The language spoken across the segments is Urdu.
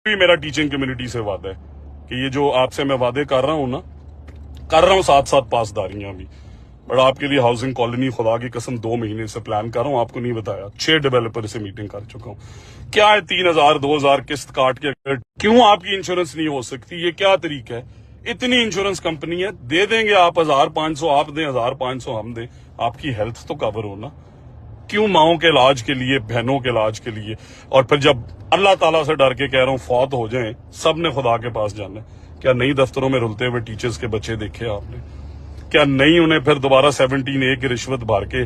بھی میرا ٹیچنگ کمیونٹی سے وعدہ ہے کہ یہ جو آپ سے میں وعدے کر رہا ہوں نا، کر رہا ہوں ساتھ ساتھ پاسداریاں بھی. بٹ آپ کے لیے ہاؤسنگ کالونی خدا کی قسم 2 مہینے سے پلان کر رہا ہوں، آپ کو نہیں بتایا. 6 ڈیولپر سے میٹنگ کر چکا ہوں. کیا ہے 3,000 2,000 قسط کاٹ کے کیوں آپ کی انشورنس نہیں ہو سکتی؟ یہ کیا طریقہ ہے؟ اتنی انشورنس کمپنی ہے، دے دیں گے آپ 1,500 آپ دیں 1,500 ہم دیں، آپ کی ہیلتھ تو کور ہونا. کیوں ماؤں کے علاج کے لیے، بہنوں کے علاج کے لیے، اور پھر جب اللہ تعالیٰ سے ڈر کے کہہ رہا ہوں فوت ہو جائیں، سب نے خدا کے پاس جانا ہے. کیا نئی دفتروں میں رلتے ہوئے ٹیچرز کے بچے دیکھے آپ نے؟ کیا نہیں انہیں پھر دوبارہ 17A کی رشوت بھر کے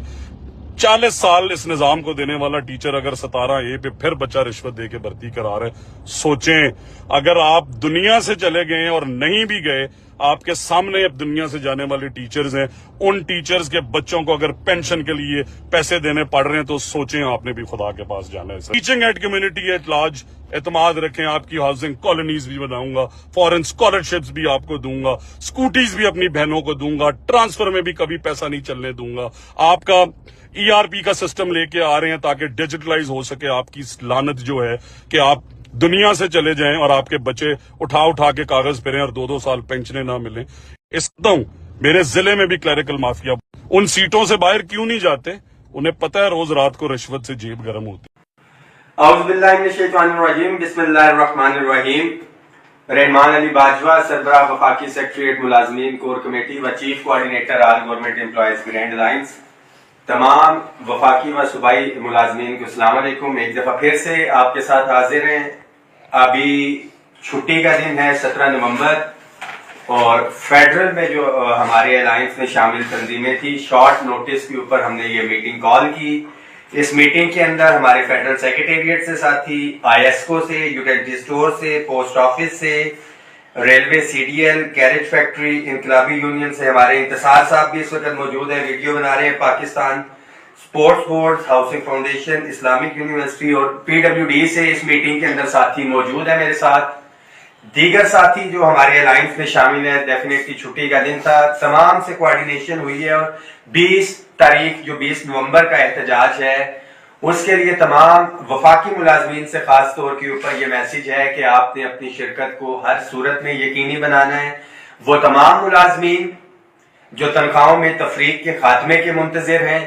40 سال اس نظام کو دینے والا ٹیچر اگر 17A پہ پھر بچہ رشوت دے کے بھرتی کرا رہے؟ سوچیں، اگر آپ دنیا سے چلے گئے اور نہیں بھی گئے، آپ کے سامنے اب دنیا سے جانے والے ٹیچرز ہیں، ان ٹیچرز کے بچوں کو اگر پینشن کے لیے پیسے دینے پڑ رہے ہیں تو سوچیں آپ نے بھی خدا کے پاس جانا ہے. Teaching aid community at large اعتماد رکھیں، آپ کی ہاؤسنگ کالونیز بھی بناؤں گا، فورن اسکالرشپس بھی آپ کو دوں گا، اسکوٹیز بھی اپنی بہنوں کو دوں گا، ٹرانسفر میں بھی کبھی پیسہ نہیں چلنے دوں گا. آپ کا ERP کا سسٹم لے کے آ رہے ہیں تاکہ ڈیجیٹلائز ہو سکے. آپ کی لعنت جو ہے کہ آپ دنیا سے چلے جائیں اور آپ کے بچے اٹھا کے کاغذ پھریں اور 2 سال پینشنیں نہ ملیں. میرے ضلع میں بھی کلیریکل مافیا ان سیٹوں سے باہر کیوں نہیں جاتے؟ انہیں پتہ ہے روز رات کو رشوت سے جیب گرم ہوتی. اعوذ باللہ من الشیطان الرجیم، بسم اللہ الرحمن الرحیم. رحمان علی باجوہ، سربراہ وفاقی سیکریٹریٹ ملازمین کور کمیٹی و چیف کوآرڈینیٹر آل گورنمنٹ امپلائیز گرینڈ لائنز. تمام وفاقی و صوبائی ملازمین کو السلام علیکم. ایک دفعہ پھر سے آپ کے ساتھ حاضر ہیں. ابھی چھٹی کا دن ہے 17 نومبر، اور فیڈرل میں جو ہمارے الائنس میں شامل تنظیمیں تھی، شارٹ نوٹس کے اوپر ہم نے یہ میٹنگ کال کی. اس میٹنگ کے اندر ہمارے فیڈرل سیکریٹریٹ سے ساتھی، ISCO سے، یوٹیلٹی سٹور سے، پوسٹ آفس سے، ریلوے CDL، کیریج فیکٹری، انقلابی یونین سے ہمارے انتصار صاحب بھی اس وقت موجود ہیں، ویڈیو بنا رہے ہیں. Pakistan sports board, housing foundation, Islamic university اور PWD سے اس میٹنگ کے اندر ساتھی موجود ہیں میرے ساتھ. دیگر ساتھی جو ہمارے الائنس میں شامل ہیں، ڈیفینیٹلی چھٹی کا دن تھا، تمام سے کوارڈینیشن ہوئی ہے. اور 20 تاریخ جو 20 نومبر کا احتجاج ہے، اس کے لیے تمام وفاقی ملازمین سے خاص طور کے اوپر یہ میسج ہے کہ آپ نے اپنی شرکت کو ہر صورت میں یقینی بنانا ہے. وہ تمام ملازمین جو تنخواہوں میں تفریق کے خاتمے کے منتظر ہیں،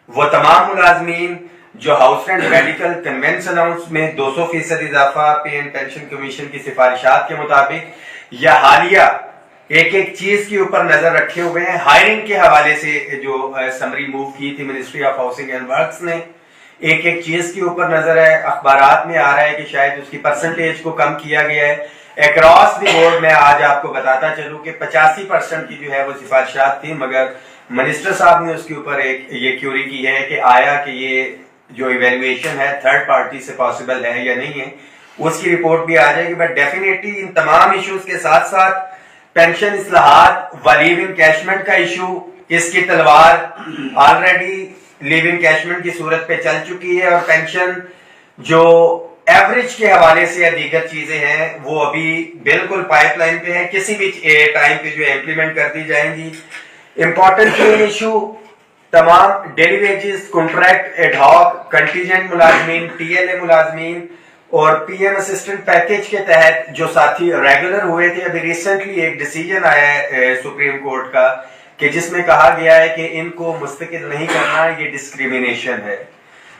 وہ تمام ملازمین جو house rent medical conveyance allowance میں 200% اضافہ پے اینڈ پینشن کمیشن کی سفارشات کے مطابق، یا حالیہ ایک چیز کے اوپر نظر رکھے ہوئے ہیں. ہائرنگ کے حوالے سے جو سمری موو کی تھی ministry of housing and works نے، ایک چیز کے اوپر نظر ہے. اخبارات میں آ رہا ہے کہ شاید اس کی پرسنٹیج کو کم کیا گیا ہے. اکراس دی بورڈ میں آج آپ کو بتاتا چلوں کہ 85% کی جو ہے وہ سفارشات تھی، مگر منسٹر صاحب نے اس کے اوپر یہ کیوری کی ہے کہ آیا کہ یہ جو ایویلویشن ہے تھرڈ پارٹی سے پاسبل ہے یا نہیں ہے، اس کی رپورٹ بھی آ جائے گی. بٹ ڈیفینیٹلی ان تمام ایشوز کے ساتھ ساتھ پینشن اصلاحات و لیو انکیشمنٹ کا ایشو، اس کی تلوار آلریڈی لیو انکیشمنٹ کی صورت پہ چل چکی ہے، اور پینشن جو ایوریج کے حوالے سے یا دیگر چیزیں ہیں وہ ابھی بالکل پائپ لائن پہ ہیں، کسی بھی ٹائم پہ جو امپلیمنٹ کر دی جائیں گی. امپورٹنٹ ایشو تمام daily wages, contract, add hoc, contingent ملازمین، TLA ملازمین اور PM اسسٹنٹ پیکیج کے تحت جو ساتھی ریگولر ہوئے تھے. ابھی ریسنٹلی ایک ڈیسیجن آیا ہے سپریم کورٹ کا کہ جس میں کہا گیا ہے کہ ان کو مستقل نہیں کرنا، یہ ڈسکریمنیشن ہے.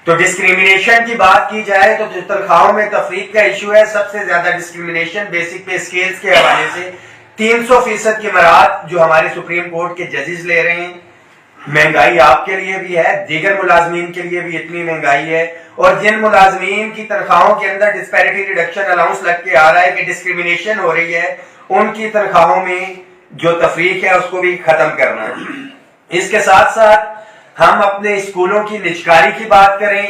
تو ڈسکریمنیشن کی بات کی جائے تو جو تنخواہوں میں تفریق کا ایشو ہے، سب سے زیادہ ڈسکریمنیشن بیسک پے اسکیلز کے حوالے سے 300% کی مراعات جو ہمارے سپریم کورٹ کے ججز لے رہے ہیں. مہنگائی آپ کے لیے بھی ہے، دیگر ملازمین کے لیے بھی اتنی مہنگائی ہے، اور جن ملازمین کی تنخواہوں کے اندر ڈسپیرٹی ریڈکشن الاؤنس لگ کے آ رہا ہے کہ ڈسکریمنیشن ہو رہی ہے، ان کی تنخواہوں میں جو تفریق ہے اس کو بھی ختم کرنا ہے. اس کے ساتھ ساتھ ہم اپنے اسکولوں کی نجکاری کی بات کریں،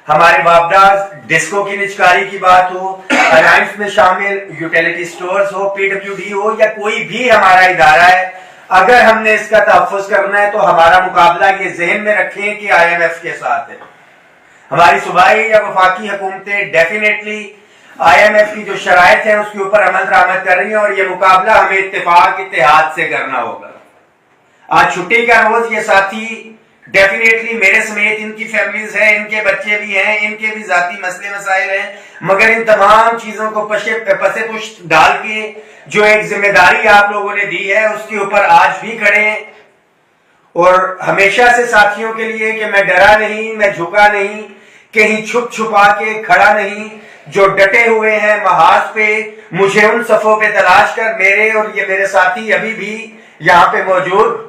ہمارے وابڈاز ڈسکو کی نجکاری کی بات ہو، الائنس میں شامل یوٹیلیٹی سٹورز ہو، PWD ہو، یا کوئی بھی ہمارا ادارہ ہے، اگر ہم نے اس کا تحفظ کرنا ہے تو ہمارا مقابلہ یہ ذہن میں رکھیں کہ IMF کے ساتھ ہے. ہماری صوبائی یا وفاقی حکومتیں ڈیفینیٹلی IMF کی جو شرائط ہیں اس کے اوپر عمل درآمد کر رہی ہیں، اور یہ مقابلہ ہمیں اتفاق اتحاد سے کرنا ہوگا. آج چھٹی کا روز یہ ساتھی ڈیفینیٹلی میرے سمیت ان کی فیملیز ہیں، ان کے بچے بھی ہیں، ان کے بھی ذاتی مسئلے مسائل ہیں، مگر ان تمام چیزوں کو پسے پشت ڈال کے جو ایک ذمہ داری آپ لوگوں نے دی ہے اس کے اوپر آج بھی کھڑے ہیں، اور ہمیشہ سے ساتھیوں کے لیے کہ میں ڈرا نہیں، میں جھکا نہیں، کہیں چھپ چھپا کے کھڑا نہیں، جو ڈٹے ہوئے ہیں محاذ پہ، مجھے ان صفوں پہ تلاش کر، میرے اور یہ میرے ساتھی ابھی بھی یہاں پہ موجود،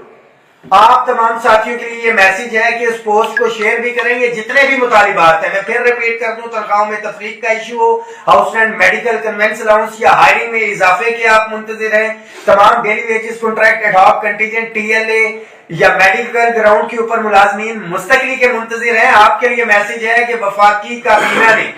آپ تمام ساتھیوں کے لیے یہ میسج ہے کہ اس پوسٹ کو شیئر بھی کریں گے، جتنے بھی مطالبات ہیں، میں پھر ریپیٹ کر دوں، تنخواہوں میں تفریق کا ایشو ہو، house rent, medical, conveyance allowance یا ہائرنگ میں اضافے کے آپ منتظر ہیں، تمام daily wages, contract, ad hoc, contingent, T L A یا میڈیکل گراؤنڈ کے اوپر ملازمین مستقلی کے منتظر ہیں، آپ کے لیے میسج ہے کہ وفاقی کابینہ نے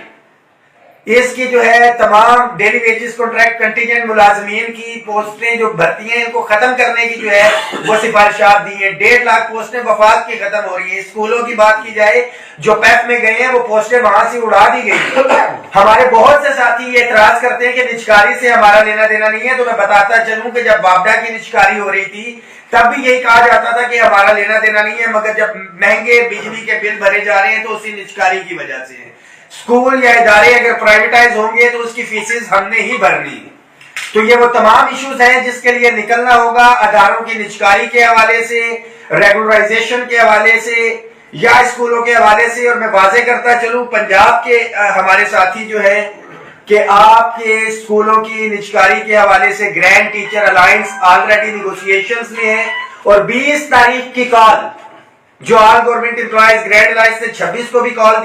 اس کی جو ہے تمام ڈیلی ویجز، کانٹریکٹ، کنٹیجنٹ ملازمین کی پوسٹیں جو بھرتی ہیں ان کو ختم کرنے کی جو ہے وہ سفارشات دی ہیں، 1.5 لاکھ پوسٹیں وفاق کی ختم ہو رہی ہیں۔ اسکولوں کی بات کی جائے، جو پیپ میں گئے ہیں وہ پوسٹیں وہاں سے اڑا دی گئی۔ ہمارے بہت سے ساتھی یہ اعتراض کرتے ہیں کہ نجکاری سے ہمارا لینا دینا نہیں ہے، تو میں بتاتا چلوں کہ جب وابڈا کی نجکاری ہو رہی تھی تب بھی یہی کہا جاتا تھا کہ ہمارا لینا دینا نہیں ہے، مگر جب مہنگے بجلی کے بل بھرے جا رہے ہیں تو اسی نجکاری کی وجہ سے ہے۔ اسکول یا ادارے اگر پرائیویٹائز ہوں گے تو اس کی فیسز ہم نے ہی بھرنی، تو یہ وہ تمام ایشوز ہیں جس کے لیے نکلنا ہوگا، اداروں کی نجکاری کے حوالے سے، ریگولرائزیشن کے حوالے سے یا اسکولوں کے حوالے سے۔ اور میں واضح کرتا چلوں، پنجاب کے ہمارے ساتھی جو ہے کہ آپ کے اسکولوں کی نجکاری کے حوالے سے grand teacher alliance already negotiations میں ہے، اور 20 تاریخ کی کال جو آل گورنمنٹ امپلائیز گرینڈ الائنس نے 26 کو بھی کال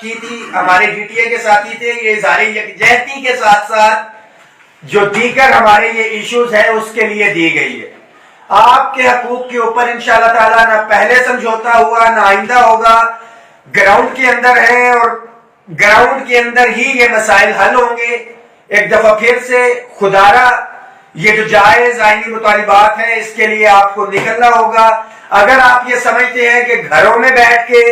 کی تھی، ہمارے ڈی ٹی اے کے ساتھی تھے، یہ اظہار یکجہتی کے ساتھ ساتھ جو دیگر ہمارے یہ ایشوز ہیں اس کے لیے دی گئی ہے۔ آپ کے حقوق کے اوپر انشاءاللہ تعالیٰ نہ پہلے سمجھوتا ہوا نہ آئندہ ہوگا، گراؤنڈ کے اندر ہے اور گراؤنڈ کے اندر ہی یہ مسائل حل ہوں گے۔ ایک دفعہ پھر سے خدارہ یہ جو جائز آئینی مطالبات ہیں اس کے لیے آپ کو نکلنا ہوگا۔ اگر آپ یہ سمجھتے ہیں کہ گھروں میں بیٹھ کے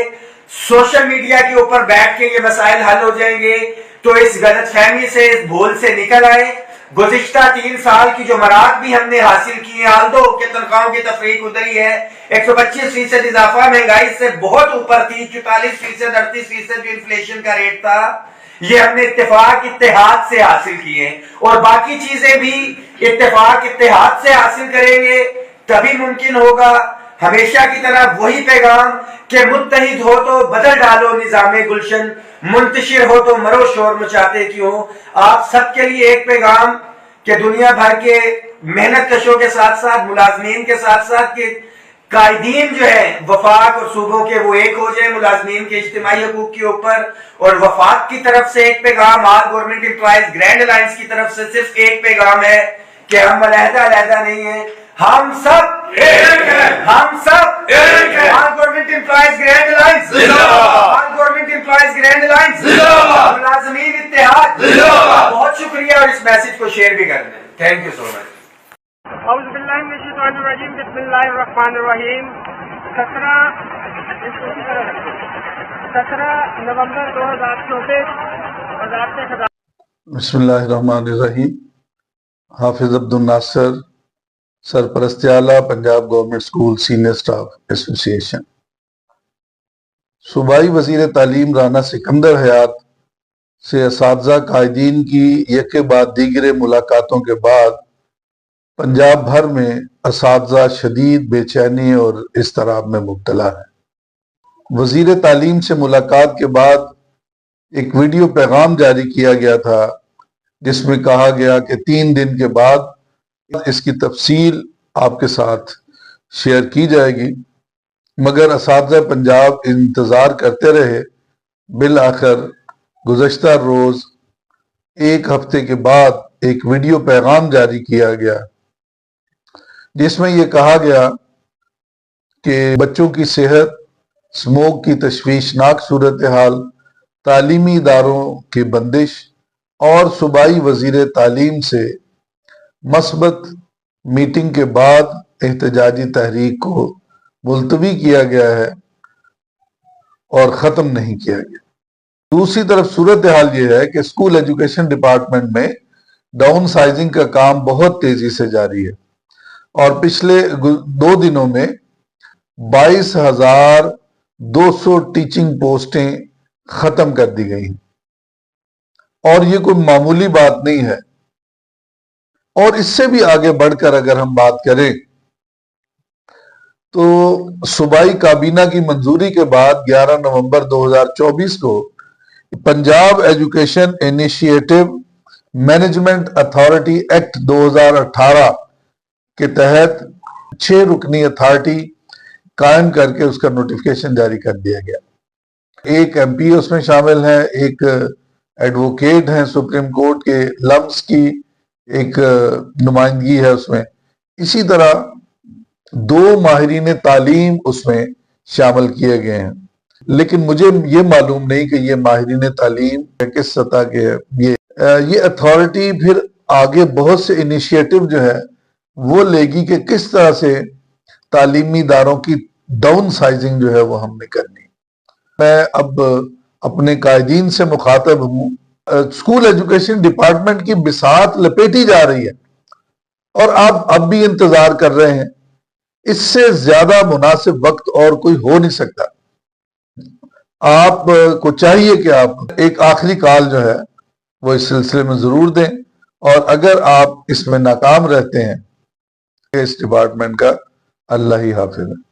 سوشل میڈیا کے اوپر بیٹھ کے یہ مسائل حل ہو جائیں گے تو اس غلط فہمی سے، اس بھول سے نکل آئے۔ گزشتہ 3 سال کی جو مراحل بھی ہم نے حاصل کی ہیں، آلدو کہ تنخواہوں کی تفریق ادھری ہے، 125% اضافہ مہنگائی سے بہت اوپر تھی، 44%، 38% جو انفلیشن کا ریٹ تھا، یہ ہم نے اتفاق اتحاد سے حاصل کیے، اور باقی چیزیں بھی اتفاق اتحاد سے حاصل کریں گے تبھی ممکن ہوگا۔ ہمیشہ کی طرح وہی پیغام کہ متحد ہو تو بدل ڈالو نظام گلشن، منتشر ہو تو مرو شور مچاتے کیوں۔ آپ سب کے لیے ایک پیغام کہ دنیا بھر کے محنت کشوں کے ساتھ ساتھ، ملازمین کے ساتھ ساتھ، کہ قائدین جو ہے وفاق اور صوبوں کے وہ ایک ہو جائیں ملازمین کے اجتماعی حقوق کے اوپر۔ اور وفاق کی طرف سے ایک پیغام، آل گورنمنٹ امپلائیز گرینڈ الائنس کی طرف سے صرف ایک پیغام ہے کہ ہم علیحدہ علیحدہ نہیں ہیں، ہم سب ایک ہیں، ہم سب ایک ہیں۔ آل گورنمنٹ امپلائیز گرینڈ الائنس زندہ باد، آل گورنمنٹ امپلائیز گرینڈ الائنس زندہ باد، ملازمین اتحاد زندہ باد۔ بہت شکریہ، اور اس میسج کو شیئر بھی کر دیں۔ تھینک یو سو مچ۔ اعوذ باللہ من الشیطان الرجیم، بسم اللہ الرحمن الرحیم۔ 17 نومبر 2024 وزارت خزانہ۔ بسم اللہ الرحمن الرحیم۔ حافظ عبد الناصر، سرپرست اعلیٰ Punjab government school senior staff ایسوسی ایشن۔ صوبائی وزیر تعلیم رانا سکندر حیات سے اساتذہ قائدین کی یکے بعد دیگر ملاقاتوں کے بعد پنجاب بھر میں اساتذہ شدید بے چینی اور اضطراب میں مبتلا ہیں۔ وزیر تعلیم سے ملاقات کے بعد ایک ویڈیو پیغام جاری کیا گیا تھا جس میں کہا گیا کہ 3 دن کے بعد اس کی تفصیل آپ کے ساتھ شیئر کی جائے گی، مگر اساتذہ پنجاب انتظار کرتے رہے۔ بالآخر گزشتہ روز 1 ہفتے کے بعد ایک ویڈیو پیغام جاری کیا گیا جس میں یہ کہا گیا کہ بچوں کی صحت، اسموک کی تشویشناک صورتحال، تعلیمی اداروں کی بندش اور صوبائی وزیر تعلیم سے مثبت میٹنگ کے بعد احتجاجی تحریک کو ملتوی کیا گیا ہے اور ختم نہیں کیا گیا۔ دوسری طرف صورتحال یہ ہے کہ اسکول ایجوکیشن ڈپارٹمنٹ میں ڈاؤن سائزنگ کا کام بہت تیزی سے جاری ہے، اور پچھلے 2 دنوں میں 22,000 200 ٹیچنگ پوسٹیں ختم کر دی گئی ہیں، اور یہ کوئی معمولی بات نہیں ہے۔ اور اس سے بھی آگے بڑھ کر اگر ہم بات کریں تو صوبائی کابینہ کی منظوری کے بعد 11 نومبر 2024 کو Punjab education initiative management authority act 2018 کے تحت 6 رکنی اتھارٹی قائم کر کے اس کا نوٹیفکیشن جاری کر دیا گیا۔ ایک ایم پی اس میں شامل ہیں، ایک ایڈوکیٹ ہیں سپریم کورٹ کے، لمس کی ایک نمائندگی ہے اس میں، اسی طرح 2 ماہرین تعلیم اس میں شامل کیے گئے ہیں۔ لیکن مجھے یہ معلوم نہیں کہ یہ ماہرین تعلیم کس سطح کے ہیں۔ یہ اتھارٹی پھر آگے بہت سے انیشیٹو جو ہے وہ لے گی کہ کس طرح سے تعلیمی اداروں کی ڈاؤن سائزنگ جو ہے وہ ہم نے کرنی۔ میں اب اپنے قائدین سے مخاطب ہوں، اسکول ایجوکیشن ڈپارٹمنٹ کی بساط لپیٹی جا رہی ہے اور آپ اب بھی انتظار کر رہے ہیں۔ اس سے زیادہ مناسب وقت اور کوئی ہو نہیں سکتا۔ آپ کو چاہیے کہ آپ ایک آخری کال جو ہے وہ اس سلسلے میں ضرور دیں، اور اگر آپ اس میں ناکام رہتے ہیں اس ڈپارٹمنٹ کا اللہ ہی حافظ ہے۔